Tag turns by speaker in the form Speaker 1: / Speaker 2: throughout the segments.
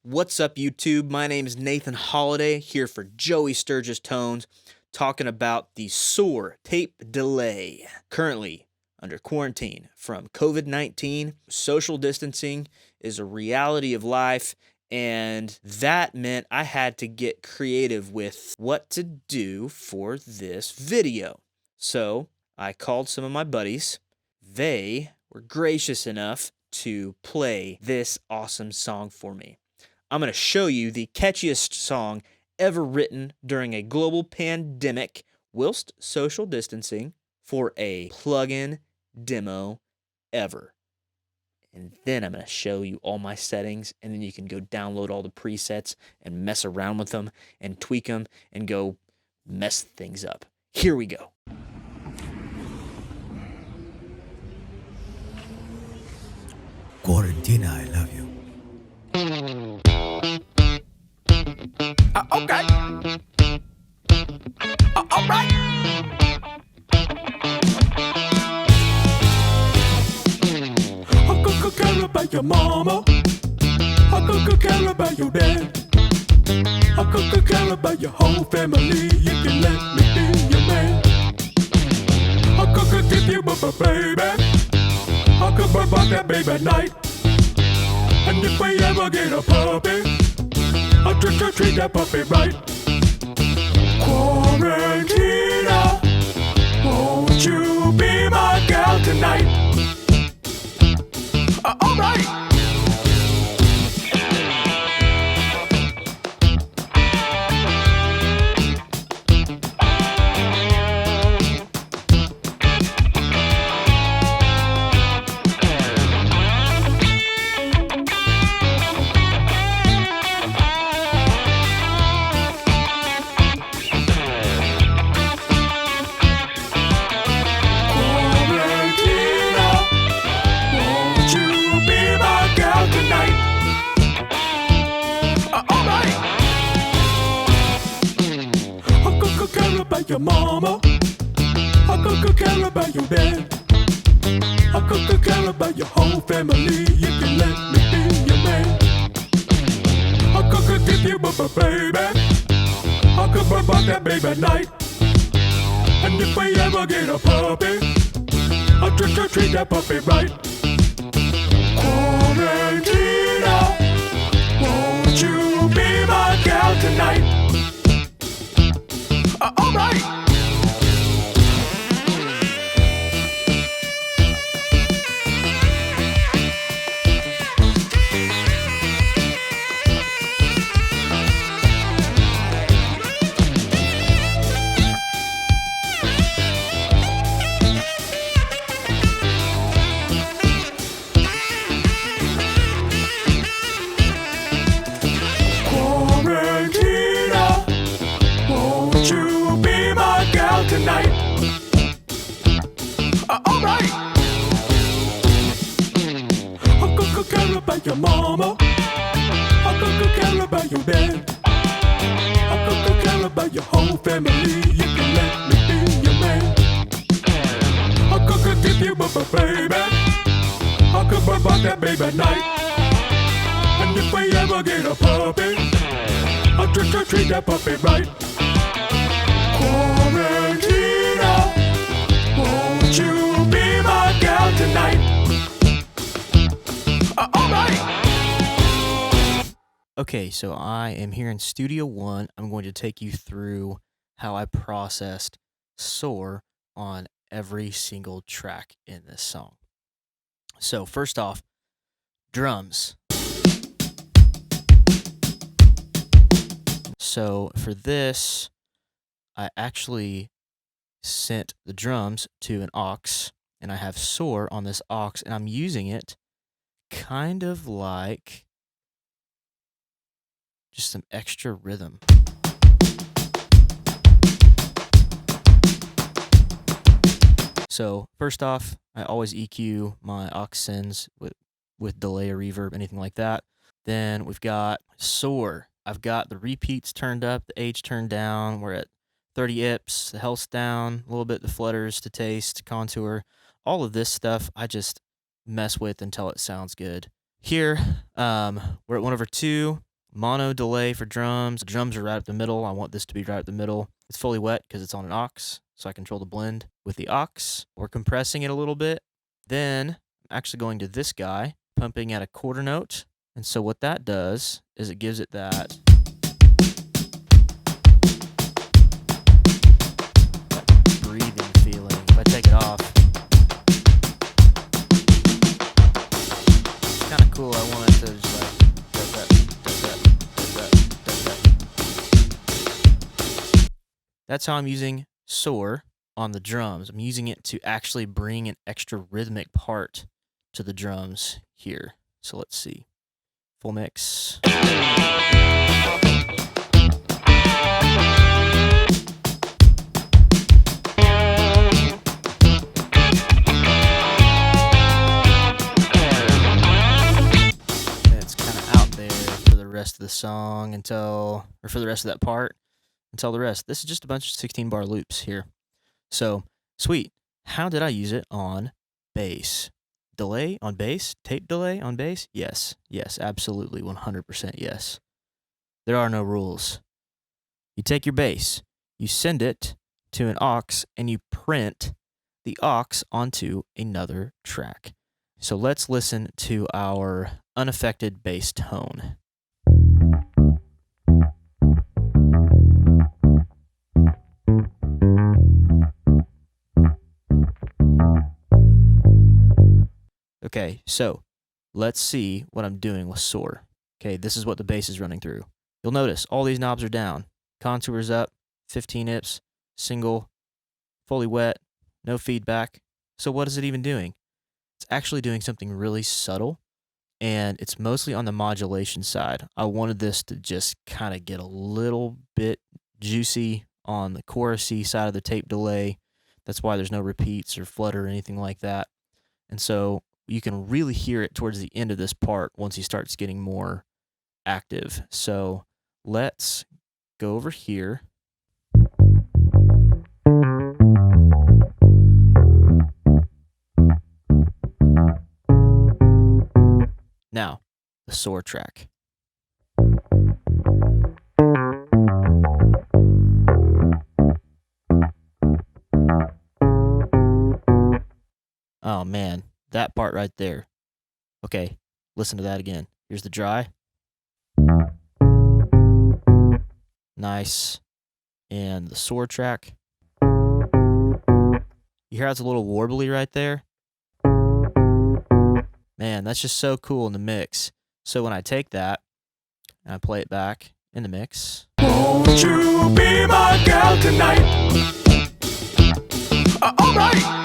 Speaker 1: What's up, YouTube? My name is Nathan Holliday, here for Joey Sturgis Tones, talking about the SOAR tape delay. Currently under quarantine from COVID-19, social distancing is a reality of life, and that meant I had to get creative with what to do for this video. So I called some of my buddies. They were gracious enough to play this awesome song for me. I'm going to show you the catchiest song ever written during a global pandemic whilst social distancing for a plugin demo ever. And then I'm going to show you all my settings, and then you can go download all the presets and mess around with them and tweak them and go mess things up. Here we go.
Speaker 2: Quarantina, I love you. Okay. All right. I could care about your mama. I could care about your dad. I could care about your whole family. You can let me be your man. I could give you a baby. I could burn that baby at night. And if we ever get a puppy, I'll treat that puppy right. Quarantina, won't you be my gal tonight? Alright. Your mama, I could care about your dad. I could care about your whole family. You can let me be your man. I could give you a baby. I could burn that baby at night. And if we ever get a puppy, I'll treat that puppy right. Quarantina, won't you be my gal tonight? Alright. Tonight. Alright. I could care about your mama. I could care about your dad. I could care about your whole family. You can let me be your man. I could give you a baby. I could burn that baby at night. And if we ever get a puppy, I'll treat that puppy right. Quarantina, won't you be my gal tonight? Alright.
Speaker 1: Okay, so I am here in Studio One. I'm going to take you through how I processed SOAR on every single track in this song. So first off, drums. So for this, I actually sent the drums to an aux, and I have SOAR on this aux, and I'm using it kind of like just some extra rhythm. So first off, I always EQ my aux sends with delay or reverb, anything like that. Then we've got SOAR. I've got the repeats turned up, the H turned down. We're at 30 IPs, the health's down, a little bit the flutters to taste, contour. All of this stuff I just mess with until it sounds good. Here, we're at 1/2. mono delay for drums. The drums are right up the middle. I want this to be right up the middle. It's fully wet because it's on an aux, so I control the blend with the aux. We're compressing it a little bit. Then I'm actually going to this guy, pumping at a quarter note. And so what that does is it gives it that breathing feeling. If I take it off, it's kind of cool. I want it to just like does that, does that, does that, does that. That's how I'm using SOAR on the drums. I'm using it to actually bring an extra rhythmic part to the drums here. So let's see. Full mix. Rest of the song for the rest of that part until the rest. This is just a bunch of 16 bar loops here. So sweet. How did I use it on bass? Delay on bass? Tape delay on bass? Yes, absolutely, 100% yes. There are no rules. You take your bass, you send it to an aux, and you print the aux onto another track. So let's listen to our unaffected bass tone. Okay, so let's see what I'm doing with SOAR. Okay, this is what the bass is running through. You'll notice all these knobs are down. Contours up, 15 IPs, single, fully wet, no feedback. So what is it even doing? It's actually doing something really subtle, and it's mostly on the modulation side. I wanted this to just kind of get a little bit juicy on the chorusy side of the tape delay. That's why there's no repeats or flutter or anything like that. And so you can really hear it towards the end of this part once he starts getting more active. So let's go over here. Now, the SOAR track. Oh man, that part right there. Okay, listen to that again. Here's the dry. Nice. And the SOAR track. You hear how it's a little warbly right there? Man, that's just so cool in the mix. So when I take that and I play it back in the mix.
Speaker 2: Won't you be my girl tonight? All right.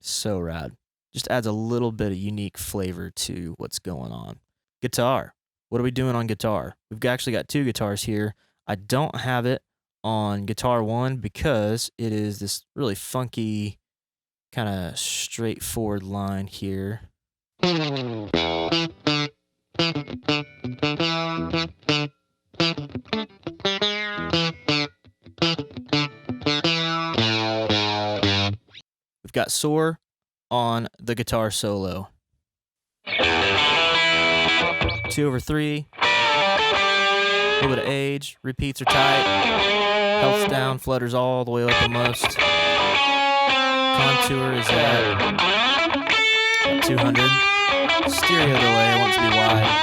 Speaker 1: So rad. Just adds a little bit of unique flavor to what's going on. Guitar. What are we doing on guitar? We've actually got two guitars here. I don't have it on guitar one because it is this really funky, kind of straightforward line here. We've got SOAR on the guitar solo. 2/3. A little bit of age. Repeats are tight. Health's down. Flutters all the way up almost. Contour is at 200. Stereo delay, I want it to be wide.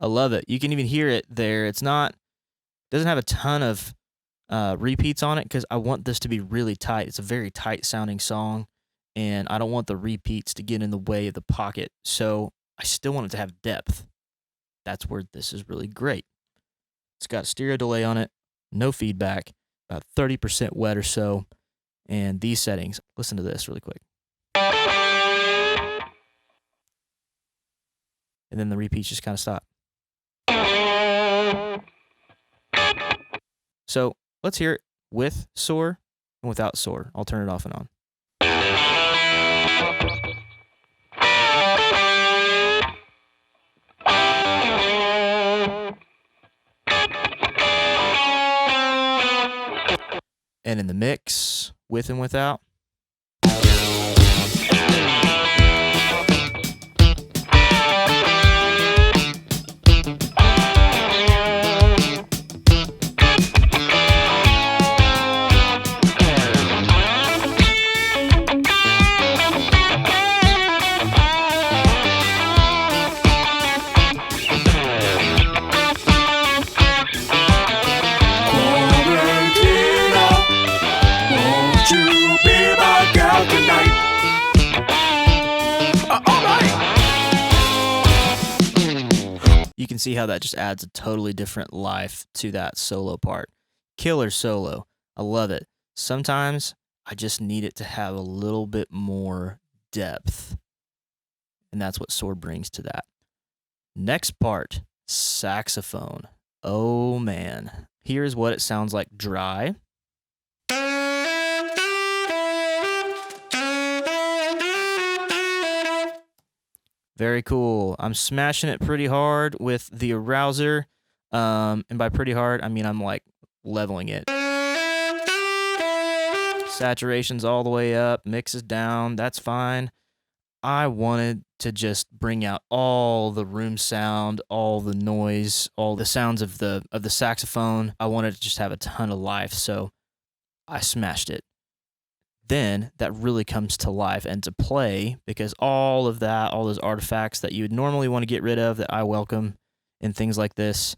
Speaker 1: I love it. You can even hear it there. Doesn't have a ton of repeats on it because I want this to be really tight. It's a very tight sounding song, and I don't want the repeats to get in the way of the pocket. So I still want it to have depth. That's where this is really great. It's got a stereo delay on it, no feedback, about 30% wet or so, and these settings. Listen to this really quick. And then the repeats just kind of stop. So let's hear it with SOAR and without SOAR. I'll turn it off and on. And in the mix, with and without. You can see how that just adds a totally different life to that solo part. Killer solo. I love it. Sometimes I just need it to have a little bit more depth. And that's what SOAR brings to that. Next part, saxophone. Oh man. Here's what it sounds like dry. Very cool. I'm smashing it pretty hard with the arouser. And by pretty hard, I mean I'm like leveling it. Saturation's all the way up, mix is down, that's fine. I wanted to just bring out all the room sound, all the noise, all the sounds of the saxophone. I wanted to just have a ton of life, so I smashed it. Then that really comes to life and to play because all of that, all those artifacts that you would normally want to get rid of that I welcome in things like this,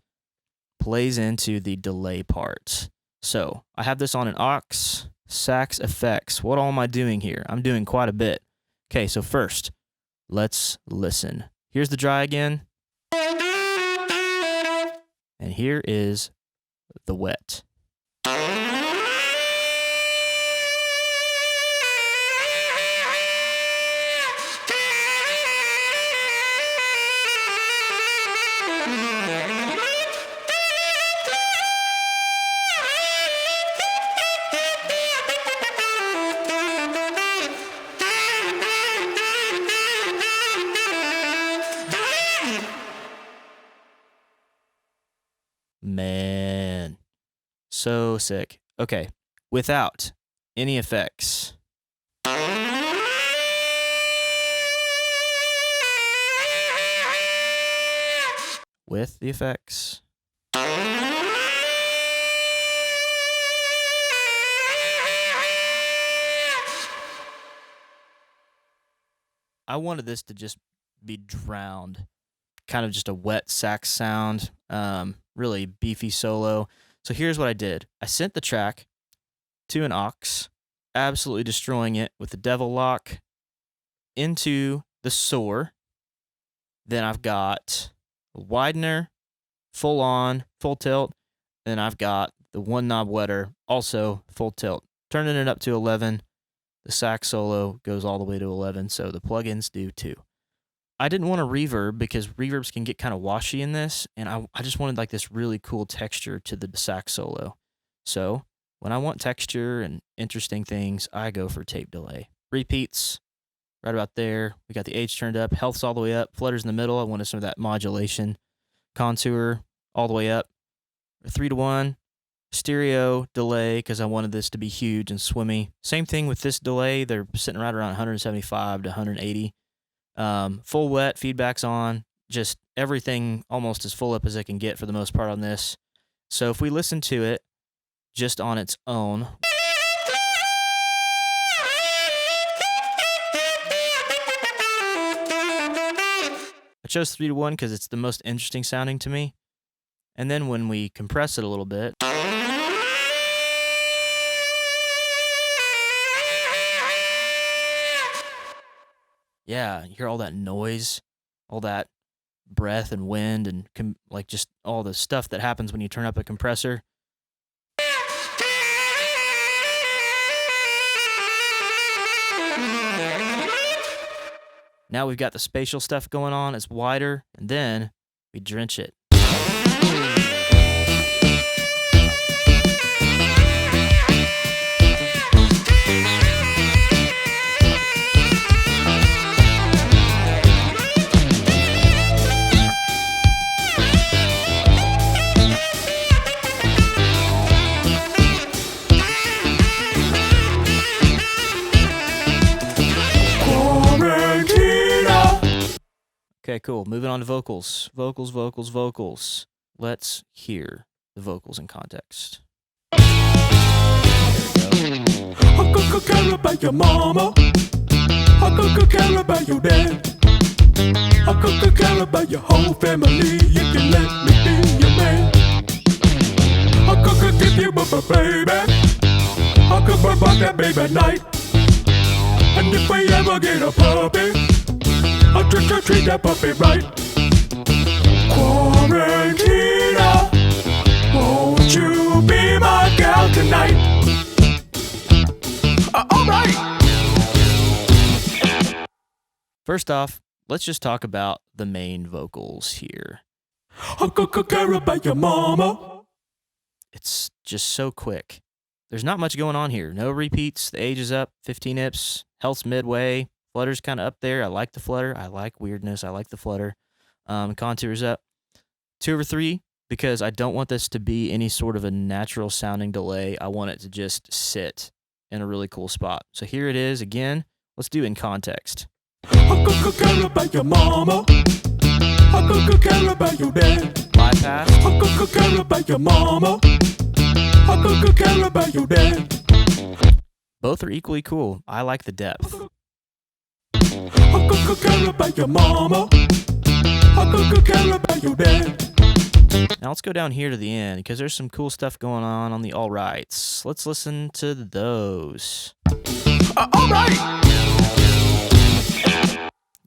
Speaker 1: plays into the delay part. So I have this on an aux, sax effects. What all am I doing here? I'm doing quite a bit. Okay, so first, let's listen. Here's the dry again. And here is the wet. Man, so sick. Okay, without any effects. With the effects. I wanted this to just be drowned. Kind of just a wet sax sound, really beefy solo. So here's what I did. I sent the track to an aux, absolutely destroying it with the devil lock into the SOAR. Then I've got a widener, full on, full tilt. Then I've got the one knob wetter, also full tilt. Turning it up to 11. The sax solo goes all the way to 11, so the plugins do too. I didn't want a reverb because reverbs can get kind of washy in this, and I just wanted like this really cool texture to the sax solo. So when I want texture and interesting things, I go for tape delay. Repeats, right about there. We got the H turned up, health's all the way up, flutters in the middle. I wanted some of that modulation. Contour all the way up. 3-to-1. Stereo delay because I wanted this to be huge and swimmy. Same thing with this delay. They're sitting right around 175 to 180. Full wet, feedback's on. Just everything almost as full up as I can get for the most part on this. So if we listen to it just on its own. I chose 3-to-1 because it's the most interesting sounding to me. And then when we compress it a little bit. Yeah, you hear all that noise, all that breath and wind and like just all the stuff that happens when you turn up a compressor. Now we've got the spatial stuff going on, it's wider, and then we drench it. Okay, cool. Moving on to vocals. Vocals. Let's hear the vocals in context. There we go.
Speaker 2: I could care about your mama. I could care about your dad. I could care about your whole family. You can let me be your man. I could give you a baby. I could burn that baby at night. And if we ever get a puppy, I'll treat that puppy right. Quarantina, won't you be my gal tonight? Alright.
Speaker 1: First off, let's just talk about the main vocals here.
Speaker 2: I could care about your mama.
Speaker 1: It's just so quick. There's not much going on here. No repeats. The age is up. 15 ips. Health's midway. Flutter's kind of up there. I like the flutter. I like weirdness. I like the flutter. Contour's up. 2 over 3, because I don't want this to be any sort of a natural sounding delay. I want it to just sit in a really cool spot. So here it is again. Let's do in context.
Speaker 2: I could care about your mama. I could care about your dad.
Speaker 1: Bypass.
Speaker 2: I could care about your mama. I could care about your dad.
Speaker 1: Both are equally cool. I like the depth.
Speaker 2: I could care about your mama. I could care about your dad.
Speaker 1: Now let's go down here to the end because there's some cool stuff going on the all rights. Let's listen to those.
Speaker 2: All right.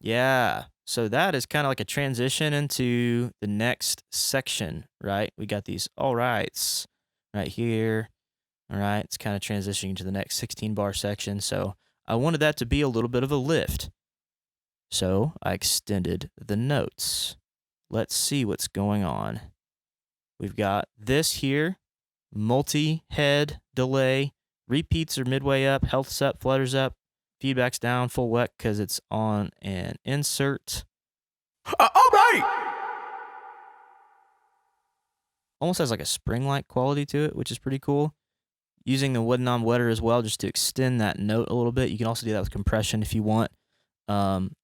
Speaker 1: Yeah. So that is kind of like a transition into the next section, right? We got these all rights right here. All right. It's kind of transitioning to the next 16 bar section. So I wanted that to be a little bit of a lift. So I extended the notes. Let's see what's going on. We've got this here, multi-head delay. Repeats are midway up, health's up, flutter's up, feedback's down, full wet because it's on an insert.
Speaker 2: All right.
Speaker 1: Almost has like a spring-like quality to it, which is pretty cool. Using the wooden on wetter as well just to extend that note a little bit. You can also do that with compression if you want.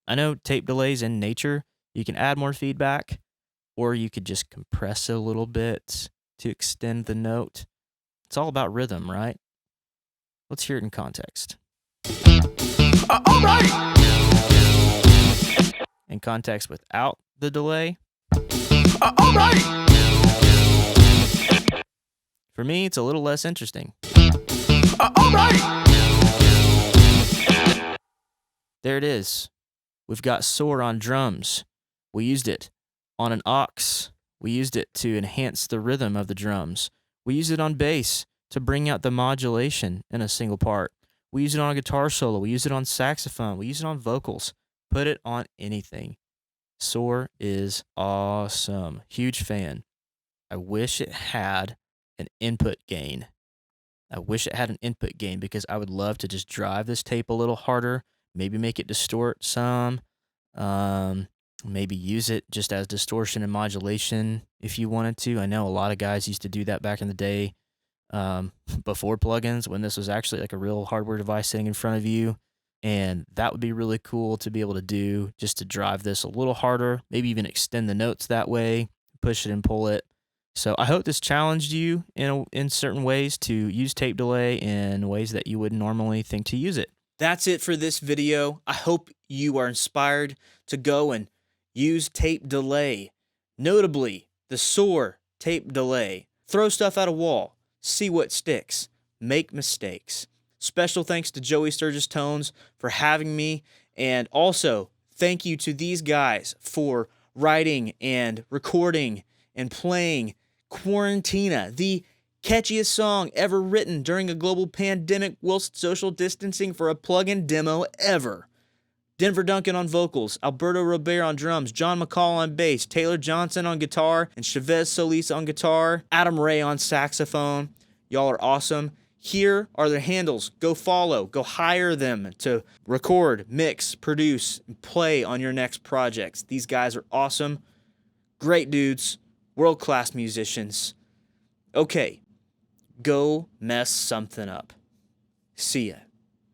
Speaker 1: I know tape delays in nature, you can add more feedback, or you could just compress it a little bit to extend the note. It's all about rhythm, right? Let's hear it in context.
Speaker 2: All right.
Speaker 1: In context without the delay.
Speaker 2: All right.
Speaker 1: For me, it's a little less interesting.
Speaker 2: All right.
Speaker 1: There it is. We've got SOAR on drums. We used it on an aux. We used it to enhance the rhythm of the drums. We used it on bass to bring out the modulation in a single part. We used it on a guitar solo. We used it on saxophone. We used it on vocals. Put it on anything. SOAR is awesome. Huge fan. I wish it had an input gain. Because I would love to just drive this tape a little harder. Maybe make it distort some. Maybe use it just as distortion and modulation if you wanted to. I know a lot of guys used to do that back in the day before plugins, when this was actually like a real hardware device sitting in front of you. And that would be really cool to be able to do, just to drive this a little harder, maybe even extend the notes that way, push it and pull it. So I hope this challenged you in certain ways to use tape delay in ways that you wouldn't normally think to use it. That's it for this video. I hope you are inspired to go and use tape delay. Notably, the SOAR tape delay. Throw stuff at a wall. See what sticks. Make mistakes. Special thanks to Joey Sturgis Tones for having me. And also, thank you to these guys for writing and recording and playing Quarantina, the catchiest song ever written during a global pandemic whilst social distancing for a plug-in demo ever. Denver Duncan on vocals, Alberto Robert on drums, John McCall on bass, Taylor Johnson on guitar, and Chavez Solis on guitar, Adam Ray on saxophone. Y'all are awesome. Here are their handles. Go follow. Go hire them to record, mix, produce, and play on your next projects. These guys are awesome. Great dudes. World-class musicians. Okay. Go mess something up. See ya.